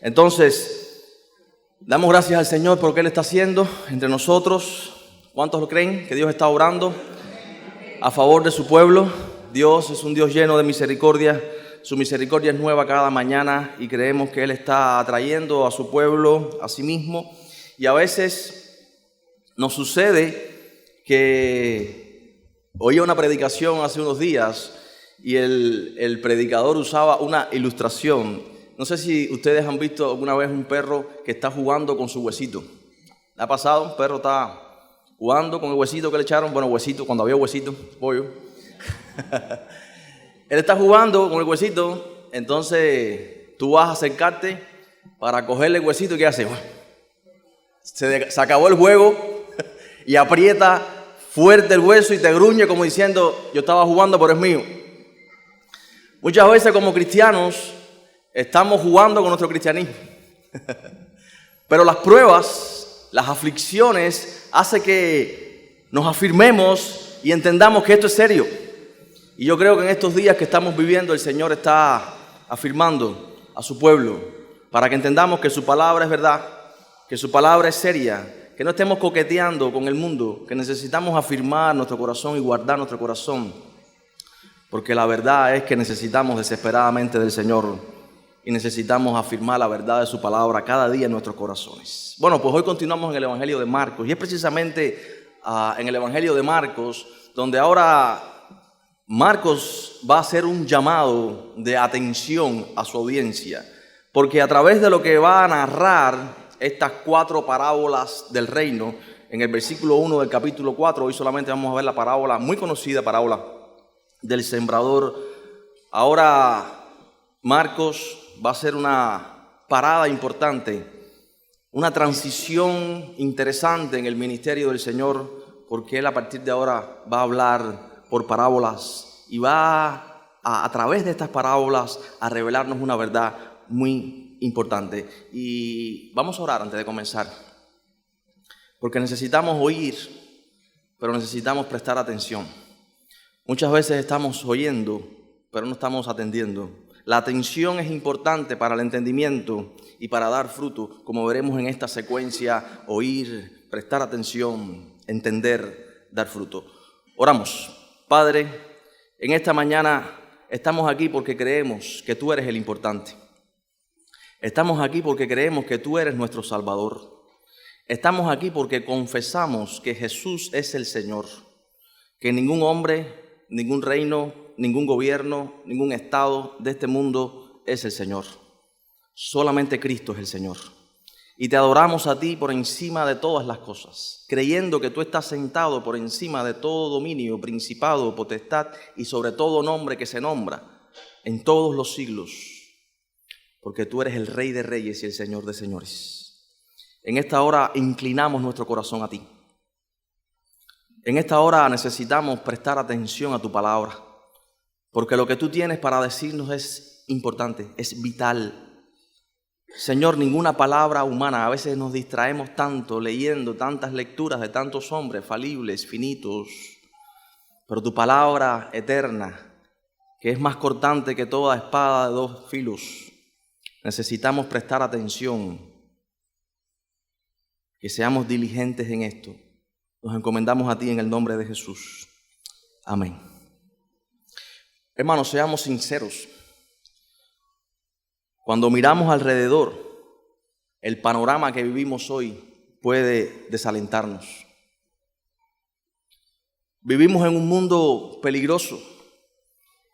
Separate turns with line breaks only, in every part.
Entonces, damos gracias al Señor por lo que Él está haciendo entre nosotros. ¿Cuántos lo creen? Que Dios está obrando a favor de su pueblo. Dios es un Dios lleno de misericordia. Su misericordia es nueva cada mañana y creemos que Él está atrayendo a su pueblo a sí mismo. Y a veces nos sucede que oía una predicación hace unos días y el predicador usaba una ilustración. No sé si ustedes han visto alguna vez un perro que está jugando con su huesito. ¿Le ha pasado? Un perro está jugando con el huesito que le echaron. Bueno, huesito, cuando había huesito, pollo. Él está jugando con el huesito, entonces tú vas a acercarte para cogerle el huesito y ¿qué hace? Se acabó el juego y aprieta fuerte el hueso y te gruñe como diciendo, yo estaba jugando pero es mío. Muchas veces como cristianos estamos jugando con nuestro cristianismo. Pero las pruebas, las aflicciones hacen que nos afirmemos y entendamos que esto es serio. Y yo creo que en estos días que estamos viviendo el Señor está afirmando a su pueblo para que entendamos que su palabra es verdad, que su palabra es seria, que no estemos coqueteando con el mundo, que necesitamos afirmar nuestro corazón y guardar nuestro corazón, porque la verdad es que necesitamos desesperadamente del Señor y necesitamos afirmar la verdad de su palabra cada día en nuestros corazones. Bueno, pues hoy continuamos en el Evangelio de Marcos y es precisamente en el Evangelio de Marcos donde ahora Marcos va a hacer un llamado de atención a su audiencia, porque a través de lo que va a narrar estas 4 parábolas del reino, en el versículo 1 del capítulo 4, hoy solamente vamos a ver la parábola, muy conocida parábola del sembrador. Ahora Marcos va a hacer una parada importante, una transición interesante en el ministerio del Señor, porque Él a partir de ahora va a hablar por parábolas y va a través de estas parábolas a revelarnos una verdad muy importante. Y vamos a orar antes de comenzar, porque necesitamos oír, pero necesitamos prestar atención. Muchas veces estamos oyendo, pero no estamos atendiendo. La atención es importante para el entendimiento y para dar fruto, como veremos en esta secuencia: oír, prestar atención, entender, dar fruto. Oramos. Padre, en esta mañana estamos aquí porque creemos que tú eres el importante. Estamos aquí porque creemos que tú eres nuestro Salvador. Estamos aquí porque confesamos que Jesús es el Señor, que ningún hombre, ningún reino, ningún gobierno, ningún estado de este mundo es el Señor. Solamente Cristo es el Señor. Y te adoramos a ti por encima de todas las cosas, creyendo que tú estás sentado por encima de todo dominio, principado, potestad y sobre todo nombre que se nombra en todos los siglos, porque tú eres el Rey de Reyes y el Señor de Señores. En esta hora inclinamos nuestro corazón a ti. En esta hora necesitamos prestar atención a tu palabra, porque lo que tú tienes para decirnos es importante, es vital. Señor, ninguna palabra humana, a veces nos distraemos tanto leyendo tantas lecturas de tantos hombres falibles, finitos, pero tu palabra eterna, que es más cortante que toda espada de 2 filos, necesitamos prestar atención, que seamos diligentes en esto. Nos encomendamos a ti en el nombre de Jesús. Amén. Hermanos, seamos sinceros. Cuando miramos alrededor, el panorama que vivimos hoy puede desalentarnos. Vivimos en un mundo peligroso,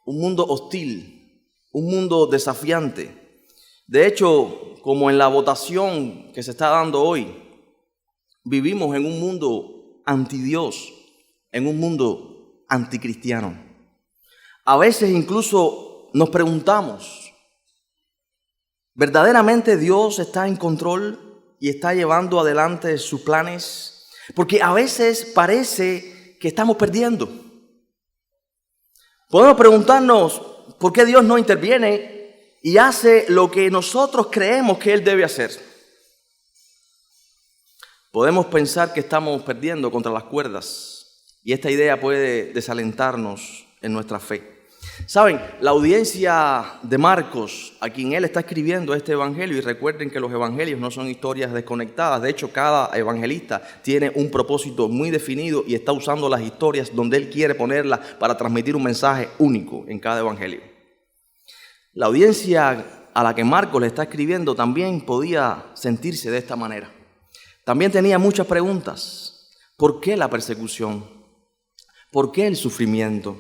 un mundo hostil, un mundo desafiante. De hecho, como en la votación que se está dando hoy, vivimos en un mundo antidios, en un mundo anticristiano. A veces incluso nos preguntamos, ¿verdaderamente Dios está en control y está llevando adelante sus planes? Porque a veces parece que estamos perdiendo. Podemos preguntarnos por qué Dios no interviene y hace lo que nosotros creemos que Él debe hacer. Podemos pensar que estamos perdiendo contra las cuerdas y esta idea puede desalentarnos en nuestra fe. Saben, la audiencia de Marcos, a quien él está escribiendo este evangelio, y recuerden que los evangelios no son historias desconectadas, de hecho cada evangelista tiene un propósito muy definido y está usando las historias donde él quiere ponerlas para transmitir un mensaje único en cada evangelio. La audiencia a la que Marcos le está escribiendo también podía sentirse de esta manera. También tenía muchas preguntas. ¿Por qué la persecución? ¿Por qué el sufrimiento?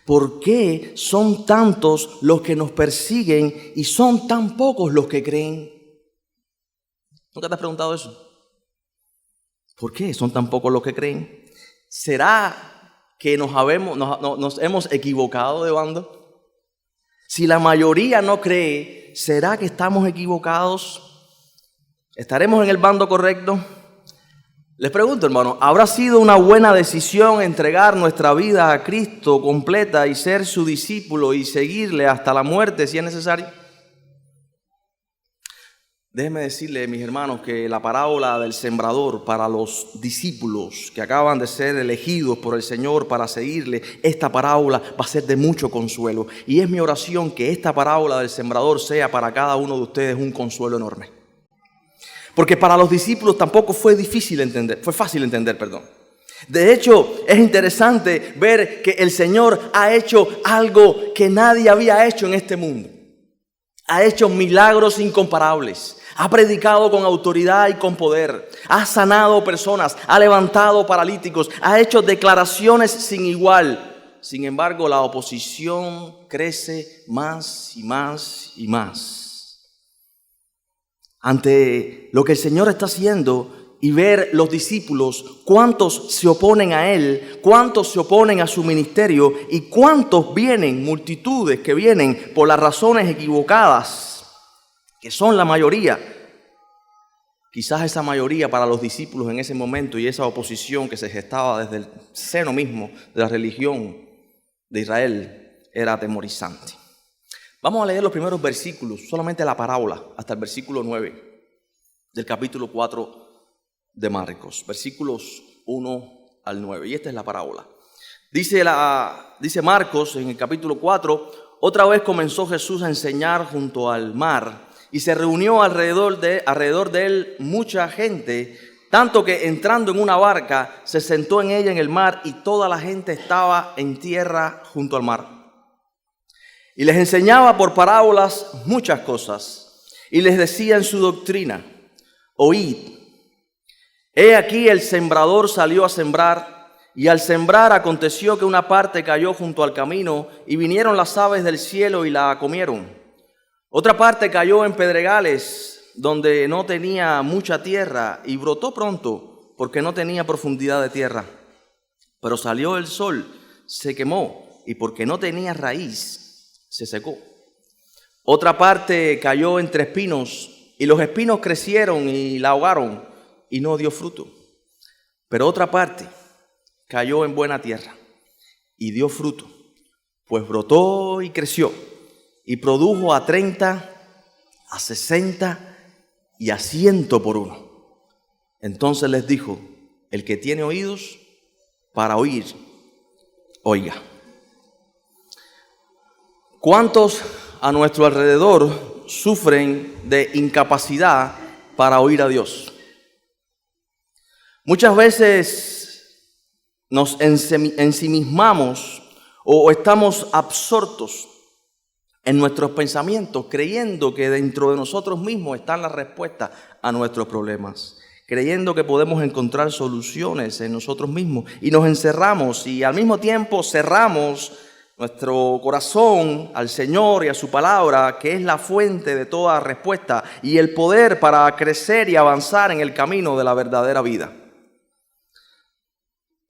¿Por qué son tantos los que nos persiguen y son tan pocos los que creen? ¿Nunca te has preguntado eso? ¿Por qué son tan pocos los que creen? ¿Será que nos hemos equivocado de bando? Si la mayoría no cree, ¿será que estamos equivocados? ¿Estaremos en el bando correcto? Les pregunto, hermano, ¿habrá sido una buena decisión entregar nuestra vida a Cristo completa y ser su discípulo y seguirle hasta la muerte si es necesario? Déjenme decirle, mis hermanos, que la parábola del sembrador para los discípulos que acaban de ser elegidos por el Señor para seguirle, esta parábola va a ser de mucho consuelo. Y es mi oración que esta parábola del sembrador sea para cada uno de ustedes un consuelo enorme. Porque para los discípulos tampoco fue fácil entender. De hecho, es interesante ver que el Señor ha hecho algo que nadie había hecho en este mundo. Ha hecho milagros incomparables. Ha predicado con autoridad y con poder. Ha sanado personas. Ha levantado paralíticos. Ha hecho declaraciones sin igual. Sin embargo, la oposición crece más y más y más. Ante lo que el Señor está haciendo y ver los discípulos, cuántos se oponen a Él, cuántos se oponen a su ministerio y cuántos vienen, multitudes que vienen por las razones equivocadas, que son la mayoría. Quizás esa mayoría para los discípulos en ese momento y esa oposición que se gestaba desde el seno mismo de la religión de Israel era atemorizante. Vamos a leer los primeros versículos, solamente la parábola, hasta el versículo 9 del capítulo 4 de Marcos, versículos 1 al 9. Y esta es la parábola. Dice Marcos en el capítulo 4, otra vez comenzó Jesús a enseñar junto al mar y se reunió alrededor de él mucha gente, tanto que entrando en una barca se sentó en ella en el mar y toda la gente estaba en tierra junto al mar. Y les enseñaba por parábolas muchas cosas. Y les decía en su doctrina, oíd, he aquí el sembrador salió a sembrar, y al sembrar aconteció que una parte cayó junto al camino, y vinieron las aves del cielo y la comieron. Otra parte cayó en pedregales, donde no tenía mucha tierra, y brotó pronto, porque no tenía profundidad de tierra. Pero salió el sol, se quemó, y porque no tenía raíz, se secó. Otra parte cayó entre espinos y los espinos crecieron y la ahogaron y no dio fruto. Pero otra parte cayó en buena tierra y dio fruto, pues brotó y creció y produjo a 30, a 60 y a 100 por uno. Entonces les dijo, el que tiene oídos para oír, oiga. ¿Cuántos a nuestro alrededor sufren de incapacidad para oír a Dios? Muchas veces nos ensimismamos o estamos absortos en nuestros pensamientos, creyendo que dentro de nosotros mismos están las respuestas a nuestros problemas, creyendo que podemos encontrar soluciones en nosotros mismos y nos encerramos y al mismo tiempo cerramos nuestro corazón al Señor y a su palabra, que es la fuente de toda respuesta y el poder para crecer y avanzar en el camino de la verdadera vida.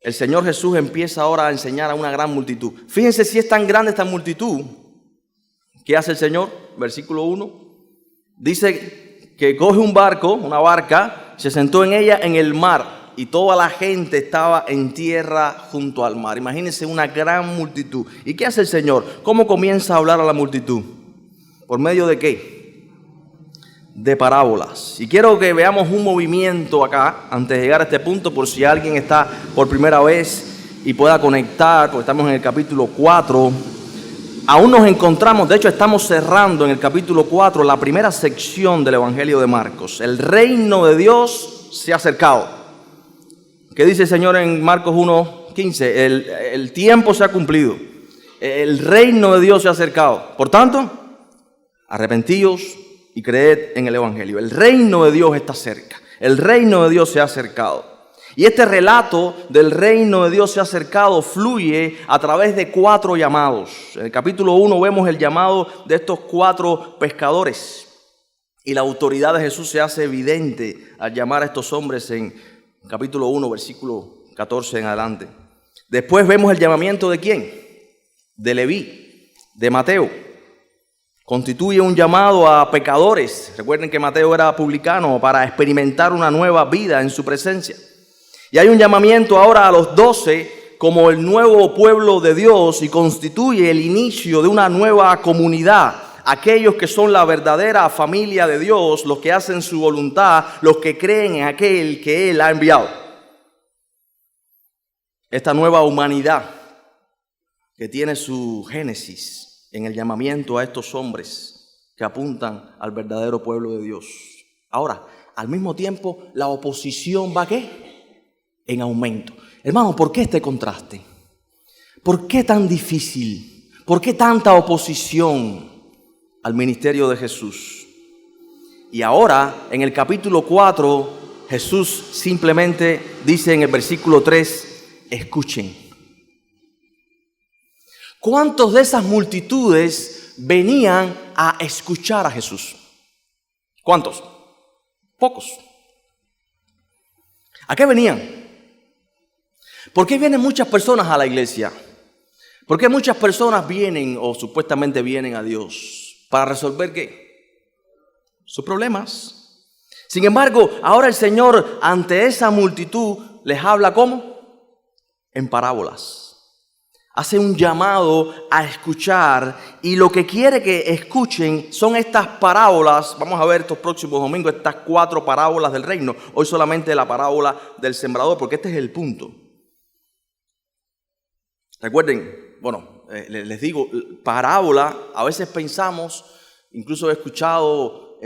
El Señor Jesús empieza ahora a enseñar a una gran multitud. Fíjense si es tan grande esta multitud. ¿Qué hace el Señor? Versículo 1. Dice que coge un barco, una barca, se sentó en ella en el mar. Y toda la gente estaba en tierra junto al mar. Imagínense una gran multitud. ¿Y qué hace el Señor? ¿Cómo comienza a hablar a la multitud? ¿Por medio de qué? De parábolas. Y quiero que veamos un movimiento acá, antes de llegar a este punto, por si alguien está por primera vez y pueda conectar, porque estamos en el capítulo 4 aún nos encontramos, de hecho estamos cerrando en el capítulo 4 la primera sección del Evangelio de Marcos. El reino de Dios se ha acercado. ¿Qué dice el Señor en Marcos 1:15? El tiempo se ha cumplido. El reino de Dios se ha acercado. Por tanto, arrepentíos y creed en el Evangelio. El reino de Dios está cerca. El reino de Dios se ha acercado. Y este relato del reino de Dios se ha acercado fluye a través de 4 llamados. En el capítulo 1 vemos el llamado de estos 4 pescadores. Y la autoridad de Jesús se hace evidente al llamar a estos hombres en capítulo 1, versículo 14 en adelante. Después vemos el llamamiento de ¿quién? De Leví, de Mateo. Constituye un llamado a pecadores. Recuerden que Mateo era publicano para experimentar una nueva vida en su presencia. Y hay un llamamiento ahora a los 12 como el nuevo pueblo de Dios y constituye el inicio de una nueva comunidad. Aquellos que son la verdadera familia de Dios, los que hacen su voluntad, los que creen en aquel que Él ha enviado. Esta nueva humanidad que tiene su génesis en el llamamiento a estos hombres que apuntan al verdadero pueblo de Dios. Ahora, al mismo tiempo, la oposición va ¿qué? En aumento. Hermano, ¿por qué este contraste? ¿Por qué tan difícil? ¿Por qué tanta oposición al ministerio de Jesús? Y ahora, en el capítulo 4, Jesús simplemente dice en el versículo 3, escuchen. ¿Cuántos de esas multitudes venían a escuchar a Jesús? ¿Cuántos? Pocos. ¿A qué venían? ¿Por qué vienen muchas personas a la iglesia? ¿Por qué muchas personas vienen o supuestamente vienen a Dios? ¿Para resolver qué? Sus problemas. Sin embargo, ahora el Señor ante esa multitud les habla ¿cómo? En parábolas. Hace un llamado a escuchar y lo que quiere que escuchen son estas parábolas. Vamos a ver estos próximos domingos estas 4 parábolas del reino. Hoy solamente la parábola del sembrador, porque este es el punto. Recuerden, bueno, les digo, parábola, a veces pensamos, incluso he escuchado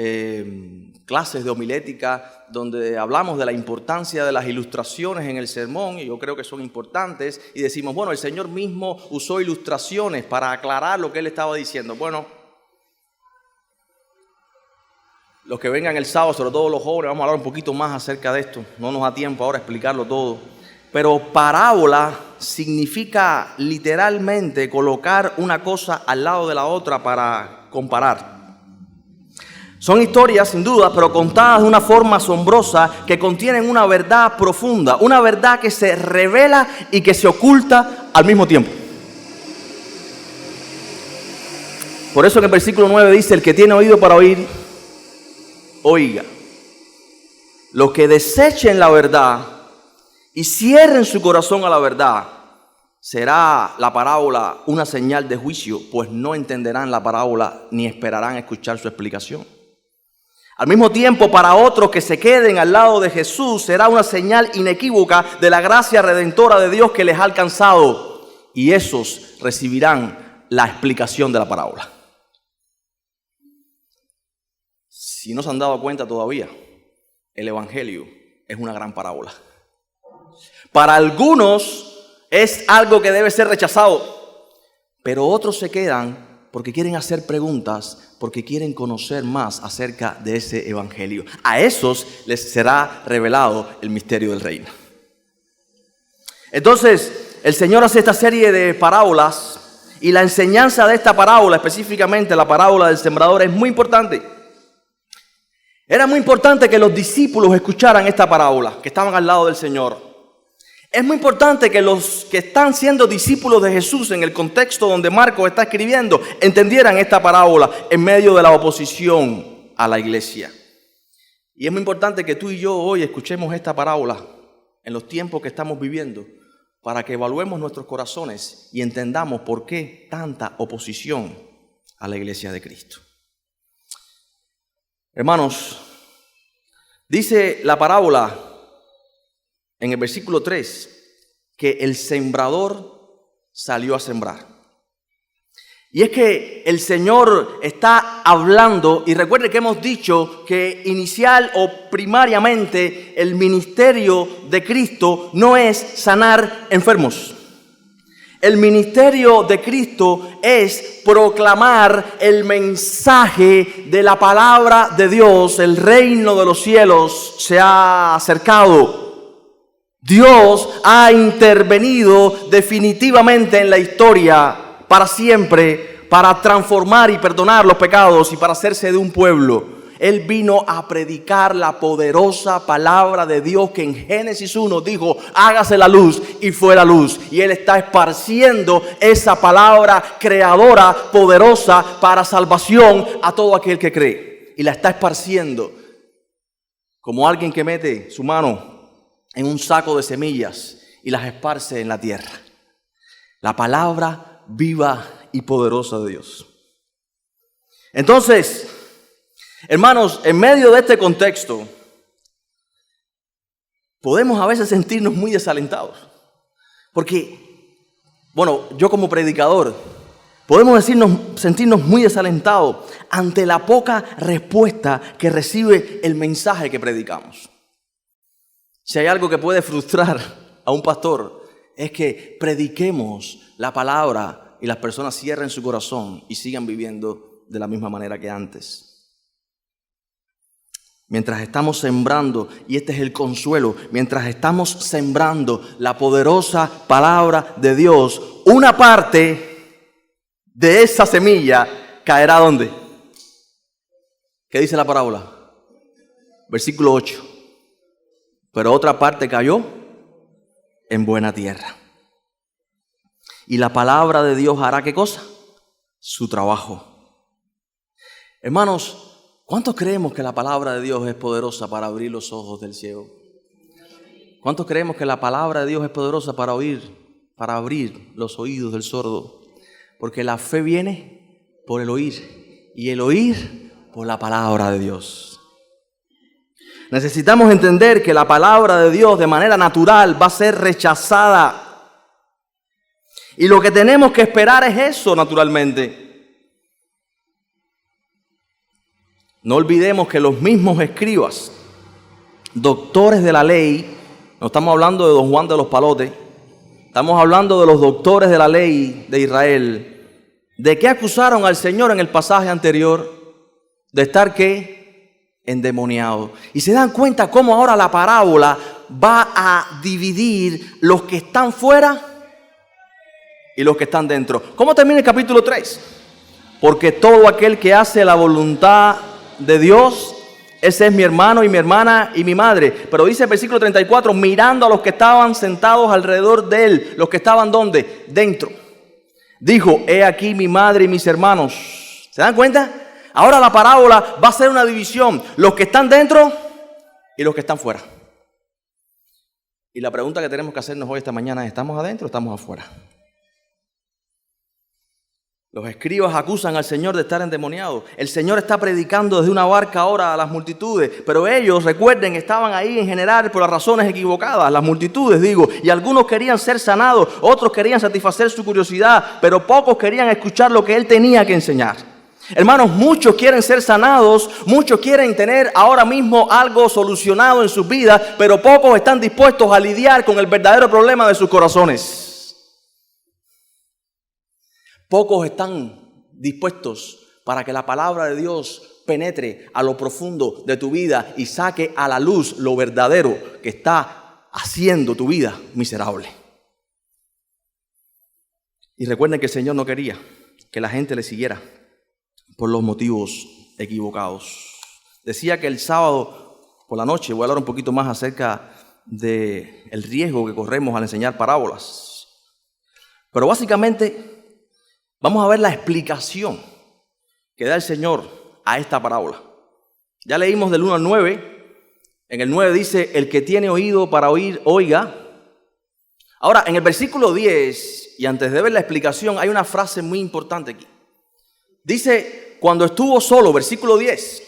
clases de homilética donde hablamos de la importancia de las ilustraciones en el sermón, y yo creo que son importantes, y decimos, bueno, el Señor mismo usó ilustraciones para aclarar lo que Él estaba diciendo. Bueno, los que vengan el sábado, sobre todo los jóvenes, vamos a hablar un poquito más acerca de esto, no nos da tiempo ahora explicarlo todo, pero parábola significa literalmente colocar una cosa al lado de la otra para comparar. Son historias, sin duda, pero contadas de una forma asombrosa que contienen una verdad profunda, una verdad que se revela y que se oculta al mismo tiempo. Por eso en el versículo 9 dice, el que tiene oído para oír, oiga. Los que desechen la verdad y cierren su corazón a la verdad, será la parábola una señal de juicio, pues no entenderán la parábola ni esperarán escuchar su explicación. Al mismo tiempo, para otros que se queden al lado de Jesús, será una señal inequívoca de la gracia redentora de Dios que les ha alcanzado. Y esos recibirán la explicación de la parábola. Si no se han dado cuenta todavía, el Evangelio es una gran parábola. Para algunos es algo que debe ser rechazado, pero otros se quedan porque quieren hacer preguntas, porque quieren conocer más acerca de ese evangelio. A esos les será revelado el misterio del reino. Entonces, el Señor hace esta serie de parábolas y la enseñanza de esta parábola, específicamente la parábola del sembrador, es muy importante. Era muy importante que los discípulos escucharan esta parábola, que estaban al lado del Señor. Es muy importante que los que están siendo discípulos de Jesús en el contexto donde Marcos está escribiendo entendieran esta parábola en medio de la oposición a la iglesia. Y es muy importante que tú y yo hoy escuchemos esta parábola en los tiempos que estamos viviendo para que evaluemos nuestros corazones y entendamos por qué tanta oposición a la iglesia de Cristo. Hermanos, dice la parábola en el versículo 3, que el sembrador salió a sembrar. Y es que el Señor está hablando, y recuerde que hemos dicho que inicial o primariamente el ministerio de Cristo no es sanar enfermos. El ministerio de Cristo es proclamar el mensaje de la palabra de Dios. El reino de los cielos se ha acercado. Dios ha intervenido definitivamente en la historia para siempre, para transformar y perdonar los pecados y para hacerse de un pueblo. Él vino a predicar la poderosa palabra de Dios que en Génesis 1 dijo, hágase la luz, y fue la luz. Y Él está esparciendo esa palabra creadora, poderosa para salvación a todo aquel que cree. Y la está esparciendo como alguien que mete su mano en un saco de semillas y las esparce en la tierra. La palabra viva y poderosa de Dios. Entonces, hermanos, en medio de este contexto, podemos a veces sentirnos muy desalentados. Porque, bueno, yo como predicador, podemos sentirnos muy desalentados ante la poca respuesta que recibe el mensaje que predicamos. Si hay algo que puede frustrar a un pastor, es que prediquemos la palabra y las personas cierren su corazón y sigan viviendo de la misma manera que antes. Mientras estamos sembrando, y este es el consuelo, mientras estamos sembrando la poderosa palabra de Dios, una parte de esa semilla caerá ¿dónde? ¿Qué dice la parábola? Versículo 8. Pero otra parte cayó en buena tierra. Y la palabra de Dios hará ¿qué cosa? Su trabajo. Hermanos, ¿cuántos creemos que la palabra de Dios es poderosa para abrir los ojos del ciego? ¿Cuántos creemos que la palabra de Dios es poderosa para abrir los oídos del sordo? Porque la fe viene por el oír, y el oír por la palabra de Dios. Necesitamos entender que la palabra de Dios de manera natural va a ser rechazada. Y lo que tenemos que esperar es eso naturalmente. No olvidemos que los mismos escribas, doctores de la ley, no estamos hablando de don Juan de los Palotes, estamos hablando de los doctores de la ley de Israel. ¿De qué acusaron al Señor en el pasaje anterior? De estar ¿qué? Endemoniado. Y se dan cuenta cómo ahora la parábola va a dividir los que están fuera y los que están dentro. ¿Cómo termina el capítulo 3? Porque todo aquel que hace la voluntad de Dios, ese es mi hermano y mi hermana y mi madre. Pero dice el versículo 34, mirando a los que estaban sentados alrededor de él. ¿Los que estaban dónde? Dentro. Dijo, he aquí mi madre y mis hermanos. ¿Se dan cuenta? Ahora la parábola va a ser una división. Los que están dentro y los que están fuera. Y la pregunta que tenemos que hacernos hoy esta mañana es, ¿estamos adentro o estamos afuera? Los escribas acusan al Señor de estar endemoniado. El Señor está predicando desde una barca ahora a las multitudes. Pero ellos, recuerden, estaban ahí en general por las razones equivocadas. Las multitudes, digo. Y algunos querían ser sanados. Otros querían satisfacer su curiosidad. Pero pocos querían escuchar lo que Él tenía que enseñar. Hermanos, muchos quieren ser sanados. Muchos quieren tener ahora mismo algo solucionado en sus vidas. Pero pocos están dispuestos a lidiar con el verdadero problema de sus corazones. Pocos están dispuestos para que la palabra de Dios penetre a lo profundo de tu vida y saque a la luz lo verdadero que está haciendo tu vida miserable. Y recuerden que el Señor no quería que la gente le siguiera por los motivos equivocados. Decía que el sábado por la noche, voy a hablar un poquito más acerca del riesgo que corremos al enseñar parábolas. Pero básicamente vamos a ver la explicación que da el Señor a esta parábola. Ya leímos del 1 al 9. En el 9 dice, el que tiene oído para oír, oiga. Ahora, en el versículo 10, y antes de ver la explicación, hay una frase muy importante aquí. Dice, cuando estuvo solo, versículo 10.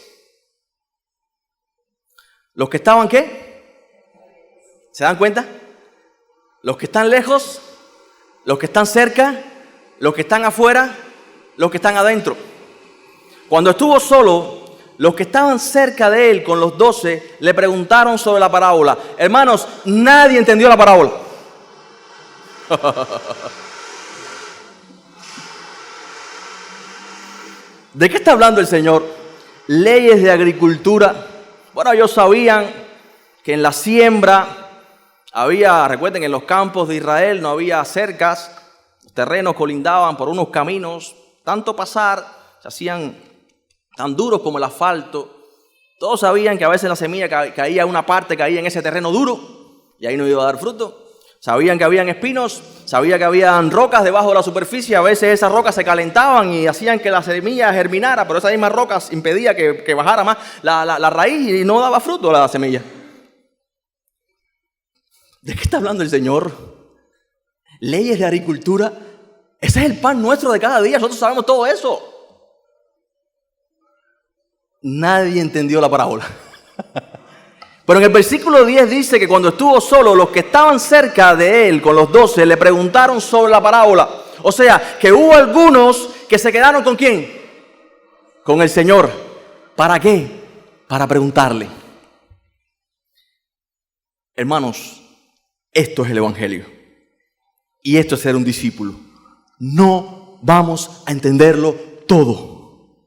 ¿Los que estaban qué? ¿Se dan cuenta? Los que están lejos, los que están cerca, los que están afuera, los que están adentro. Cuando estuvo solo, los que estaban cerca de él con los 12 le preguntaron sobre la parábola. Hermanos, nadie entendió la parábola. ¿De qué está hablando el Señor? Leyes de agricultura. Bueno, ellos sabían que en la siembra recuerden, en los campos de Israel no había cercas, los terrenos colindaban por unos caminos, tanto pasar, se hacían tan duros como el asfalto. Todos sabían que a veces la semilla caía en ese terreno duro y ahí no iba a dar fruto. Sabían que habían espinos, sabían que habían rocas debajo de la superficie. A veces esas rocas se calentaban y hacían que la semilla germinara, pero esas mismas rocas impedían que bajara más la raíz y no daba fruto la semilla. ¿De qué está hablando el Señor? Leyes de agricultura. Ese es el pan nuestro de cada día. Nosotros sabemos todo eso. Nadie entendió la parábola. Pero en el versículo 10 dice que cuando estuvo solo, los que estaban cerca de él con los 12 le preguntaron sobre la parábola. O sea, que hubo algunos que se quedaron ¿con quién? Con el Señor. ¿Para qué? Para preguntarle. Hermanos, esto es el Evangelio. Y esto es ser un discípulo. No vamos a entenderlo todo.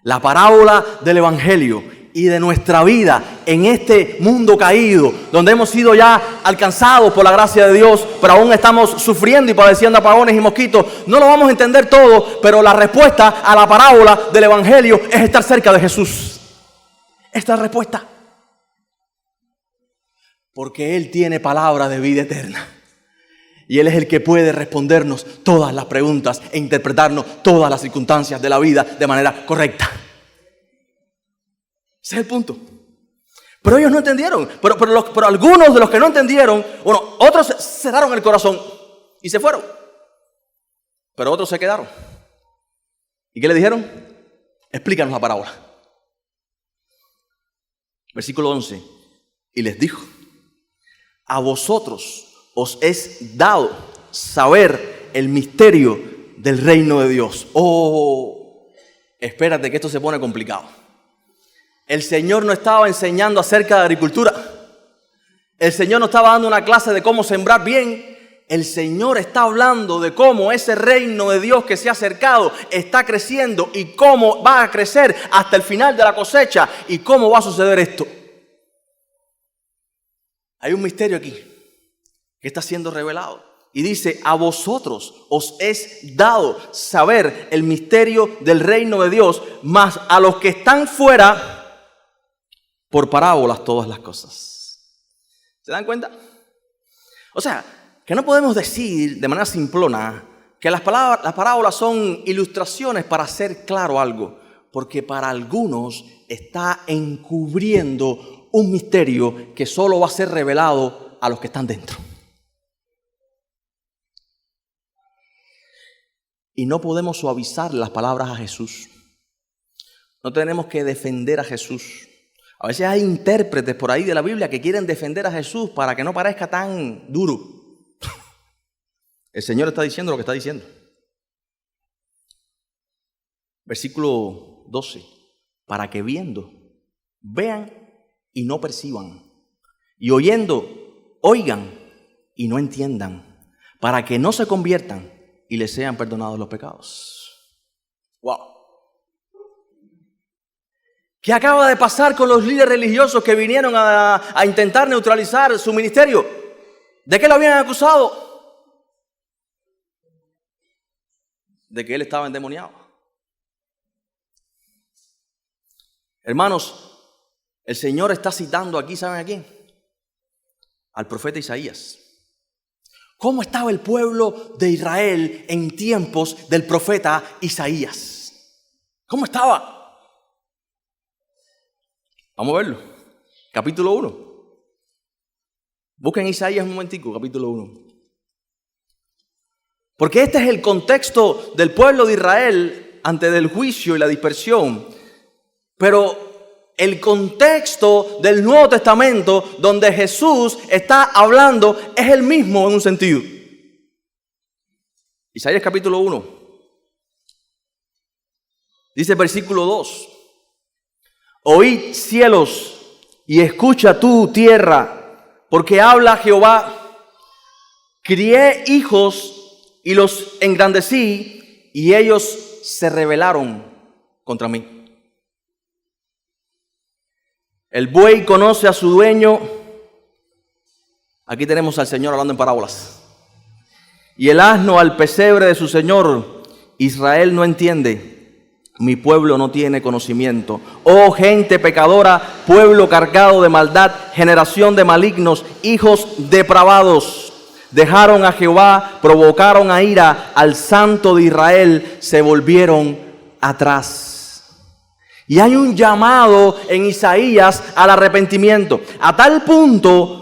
La parábola del Evangelio y de nuestra vida en este mundo caído, donde hemos sido ya alcanzados por la gracia de Dios, pero aún estamos sufriendo y padeciendo apagones y mosquitos. No lo vamos a entender todo, pero la respuesta a la parábola del Evangelio es estar cerca de Jesús. Esta es la respuesta. Porque Él tiene palabra de vida eterna. Y Él es el que puede respondernos todas las preguntas e interpretarnos todas las circunstancias de la vida de manera correcta. Ese es el punto. Pero ellos no entendieron. Pero algunos de los que no entendieron, bueno, otros cerraron el corazón y se fueron. Pero otros se quedaron. ¿Y qué le dijeron? Explícanos la parábola. Versículo 11. Y les dijo: a vosotros os es dado saber el misterio del reino de Dios. Oh, espérate que esto se pone complicado. El Señor no estaba enseñando acerca de agricultura. El Señor no estaba dando una clase de cómo sembrar bien. El Señor está hablando de cómo ese reino de Dios que se ha acercado está creciendo y cómo va a crecer hasta el final de la cosecha y cómo va a suceder esto. Hay un misterio aquí que está siendo revelado. Y dice: a vosotros os es dado saber el misterio del reino de Dios, mas a los que están fuera, por parábolas todas las cosas. ¿Se dan cuenta? O sea, que no podemos decir de manera simplona que las parábolas son ilustraciones para hacer claro algo, porque para algunos está encubriendo un misterio que solo va a ser revelado a los que están dentro. Y no podemos suavizar las palabras a Jesús. No tenemos que defender a Jesús. A veces hay intérpretes por ahí de la Biblia que quieren defender a Jesús para que no parezca tan duro. El Señor está diciendo lo que está diciendo. Versículo 12. Para que viendo, vean y no perciban. Y oyendo, oigan y no entiendan. Para que no se conviertan y les sean perdonados los pecados. ¡Wow! ¿Qué acaba de pasar con los líderes religiosos que vinieron a intentar neutralizar su ministerio? ¿De qué lo habían acusado? De que él estaba endemoniado. Hermanos, el Señor está citando aquí, ¿saben a quién? Al profeta Isaías. ¿Cómo estaba el pueblo de Israel en tiempos del profeta Isaías? ¿Cómo estaba? Vamos a verlo. Capítulo 1. Busquen Isaías un momentico, capítulo 1. Porque este es el contexto del pueblo de Israel antes del juicio y la dispersión. Pero el contexto del Nuevo Testamento, donde Jesús está hablando, es el mismo en un sentido. Isaías capítulo 1. Dice el versículo 2. Oíd cielos y escucha tú tierra, porque habla Jehová. Crié hijos y los engrandecí, y ellos se rebelaron contra mí. El buey conoce a su dueño. Aquí tenemos al Señor hablando en parábolas. Y el asno al pesebre de su Señor. Israel no entiende. Mi pueblo no tiene conocimiento. Oh gente pecadora, pueblo cargado de maldad, generación de malignos, hijos depravados. Dejaron a Jehová, provocaron a ira al Santo de Israel, se volvieron atrás. Y hay un llamado en Isaías al arrepentimiento, a tal punto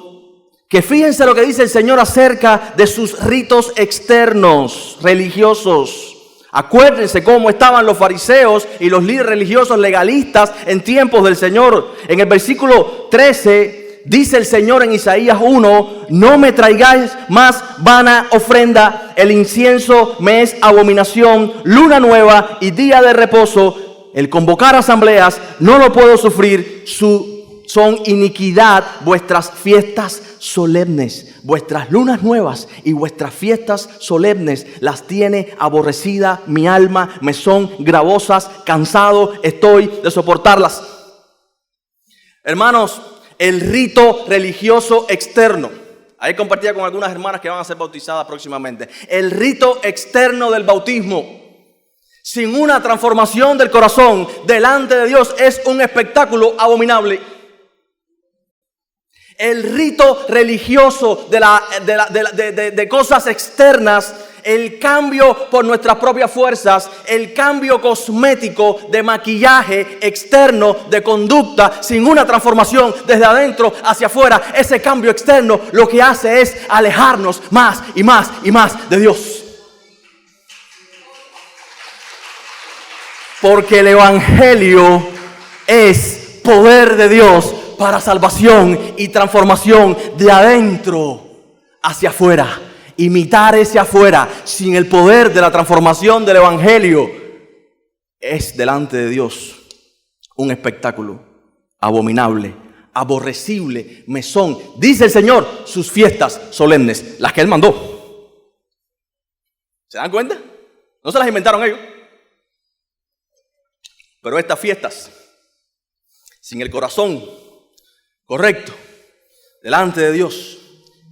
que fíjense lo que dice el Señor acerca de sus ritos externos religiosos. Acuérdense cómo estaban los fariseos y los líderes religiosos legalistas en tiempos del Señor. En el versículo 13 dice el Señor en Isaías 1: no me traigáis más vana ofrenda, el incienso me es abominación, luna nueva y día de reposo, el convocar asambleas no lo puedo sufrir, son iniquidad vuestras fiestas solemnes, vuestras lunas nuevas y vuestras fiestas solemnes las tiene aborrecida mi alma, me son gravosas, cansado estoy de soportarlas. Hermanos, el rito religioso externo, ahí compartía con algunas hermanas que van a ser bautizadas próximamente, el rito externo del bautismo, sin una transformación del corazón delante de Dios, es un espectáculo abominable. El rito religioso de cosas externas, el cambio por nuestras propias fuerzas, el cambio cosmético de maquillaje externo, de conducta, sin una transformación desde adentro hacia afuera, ese cambio externo lo que hace es alejarnos más y más y más de Dios. Porque el Evangelio es poder de Dios para salvación y transformación de adentro hacia afuera. Imitar ese afuera sin el poder de la transformación del Evangelio es delante de Dios un espectáculo abominable, aborrecible, me son, dice el Señor, sus fiestas solemnes, las que Él mandó. ¿Se dan cuenta? No se las inventaron ellos. Pero estas fiestas, sin el corazón correcto delante de Dios,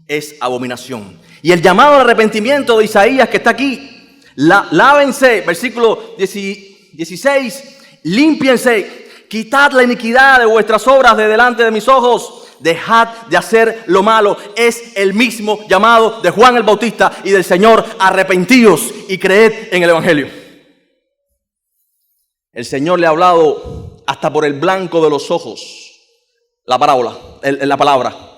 es abominación. Y el llamado al arrepentimiento de Isaías que está aquí, lávense, versículo 16, límpiense, quitad la iniquidad de vuestras obras de delante de mis ojos, dejad de hacer lo malo. Es el mismo llamado de Juan el Bautista y del Señor: arrepentíos y creed en el Evangelio. El Señor le ha hablado hasta por el blanco de los ojos, la parábola, la palabra.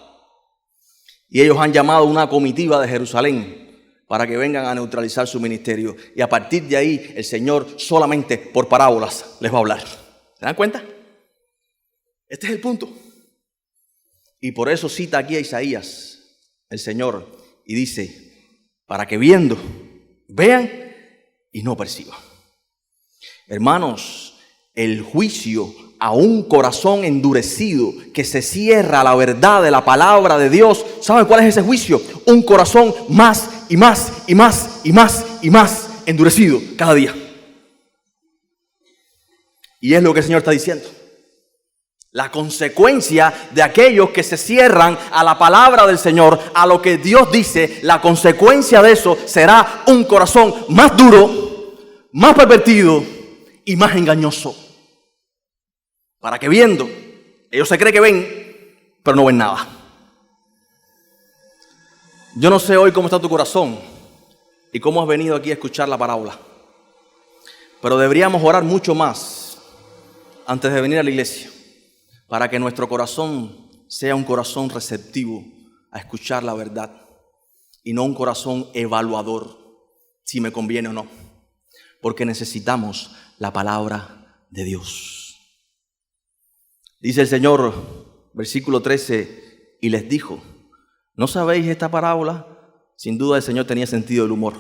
Y ellos han llamado una comitiva de Jerusalén para que vengan a neutralizar su ministerio. Y a partir de ahí el Señor solamente por parábolas les va a hablar. ¿Se dan cuenta? Este es el punto. Y por eso cita aquí a Isaías, el Señor, y dice: para que viendo, vean y no perciban. Hermanos, el juicio a un corazón endurecido que se cierra a la verdad de la palabra de Dios. ¿Saben cuál es ese juicio? Un corazón más y más y más y más y más endurecido cada día. Y es lo que el Señor está diciendo. La consecuencia de aquellos que se cierran a la palabra del Señor, a lo que Dios dice, la consecuencia de eso será un corazón más duro, más pervertido y más engañoso. Para que viendo, ellos se creen que ven, pero no ven nada. Yo no sé hoy cómo está tu corazón y cómo has venido aquí a escuchar la parábola, pero deberíamos orar mucho más antes de venir a la iglesia, para que nuestro corazón sea un corazón receptivo a escuchar la verdad y no un corazón evaluador, si me conviene o no, porque necesitamos la palabra de Dios. Dice el Señor, versículo 13, y les dijo: ¿no sabéis esta parábola? Sin duda el Señor tenía sentido del humor.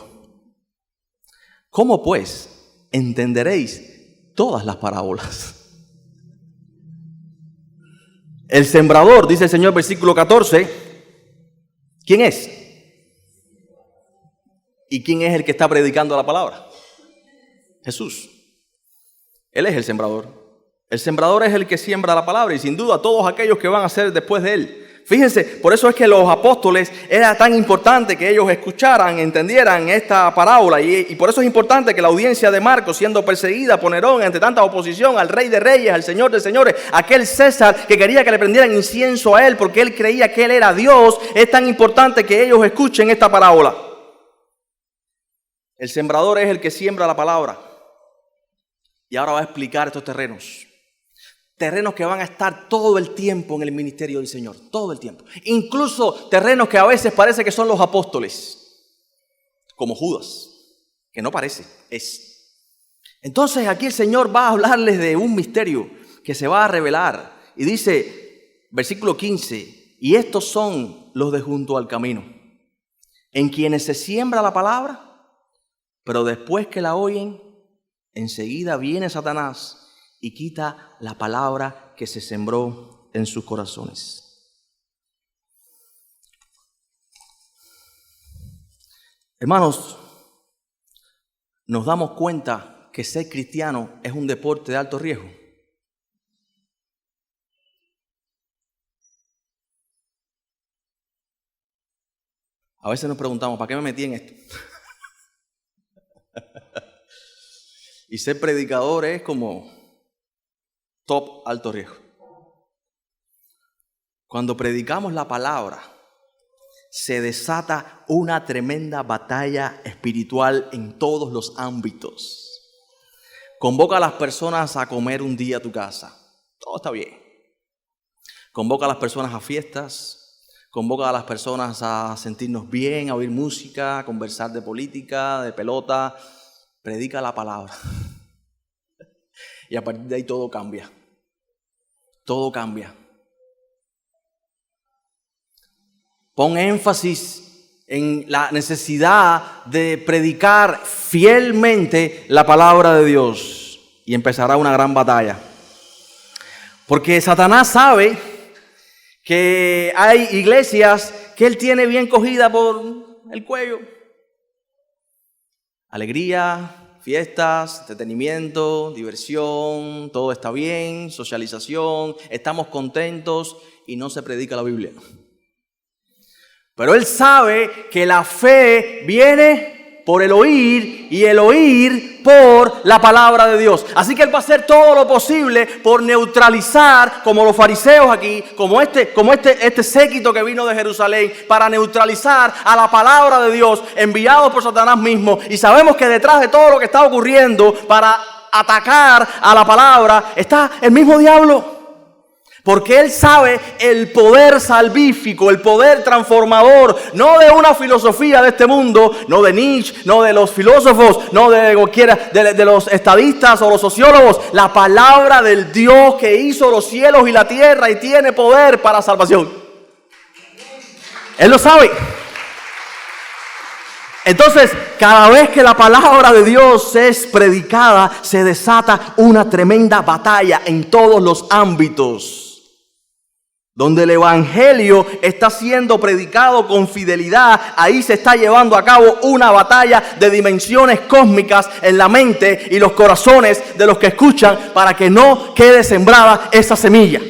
¿Cómo pues entenderéis todas las parábolas. El sembrador, dice el Señor, versículo 14, ¿quién es? ¿Y quién es el que está predicando la palabra? Jesús. Él es el sembrador. El sembrador es el que siembra la palabra y sin duda todos aquellos que van a ser después de él. Fíjense, por eso es que los apóstoles era tan importante que ellos escucharan, entendieran esta parábola y por eso es importante que la audiencia de Marcos, siendo perseguida por Nerón ante tanta oposición al Rey de Reyes, al Señor de Señores, aquel César que quería que le prendieran incienso a él porque él creía que él era Dios, es tan importante que ellos escuchen esta parábola. El sembrador es el que siembra la palabra y ahora va a explicar estos terrenos. Terrenos que van a estar todo el tiempo en el ministerio del Señor, todo el tiempo. Incluso terrenos que a veces parece que son los apóstoles, como Judas, que no parece, es. Entonces aquí el Señor va a hablarles de un misterio que se va a revelar. Y dice, versículo 15, y estos son los de junto al camino, en quienes se siembra la palabra, pero después que la oyen, enseguida viene Satanás y quita la palabra que se sembró en sus corazones. Hermanos, nos damos cuenta que ser cristiano es un deporte de alto riesgo. A veces nos preguntamos, ¿para qué me metí en esto? Y ser predicador es como top alto riesgo. Cuando predicamos la palabra, se desata una tremenda batalla espiritual en todos los ámbitos. Convoca a las personas a comer un día a tu casa. Todo está bien. Convoca a las personas a fiestas. Convoca a las personas a sentirnos bien, a oír música, a conversar de política, de pelota. Predica la palabra. Y a partir de ahí todo cambia. Todo cambia. Pon énfasis en la necesidad de predicar fielmente la palabra de Dios y empezará una gran batalla. Porque Satanás sabe que hay iglesias que él tiene bien cogida por el cuello. Alegría, fiestas, entretenimiento, diversión, todo está bien, socialización, estamos contentos y no se predica la Biblia. Pero él sabe que la fe viene por el oír y el oír por la palabra de Dios. Así que él va a hacer todo lo posible por neutralizar, como los fariseos aquí, como este séquito que vino de Jerusalén, para neutralizar a la palabra de Dios enviado por Satanás mismo. Y sabemos que detrás de todo lo que está ocurriendo para atacar a la palabra está el mismo diablo. Porque él sabe el poder salvífico, el poder transformador, no de una filosofía de este mundo, no de Nietzsche, no de los filósofos, no de cualquiera, de los estadistas o los sociólogos. La palabra del Dios que hizo los cielos y la tierra y tiene poder para salvación. Él lo sabe. Entonces, cada vez que la palabra de Dios es predicada, se desata una tremenda batalla en todos los ámbitos. Donde el evangelio está siendo predicado con fidelidad, ahí se está llevando a cabo una batalla de dimensiones cósmicas en la mente y los corazones de los que escuchan para que no quede sembrada esa semilla.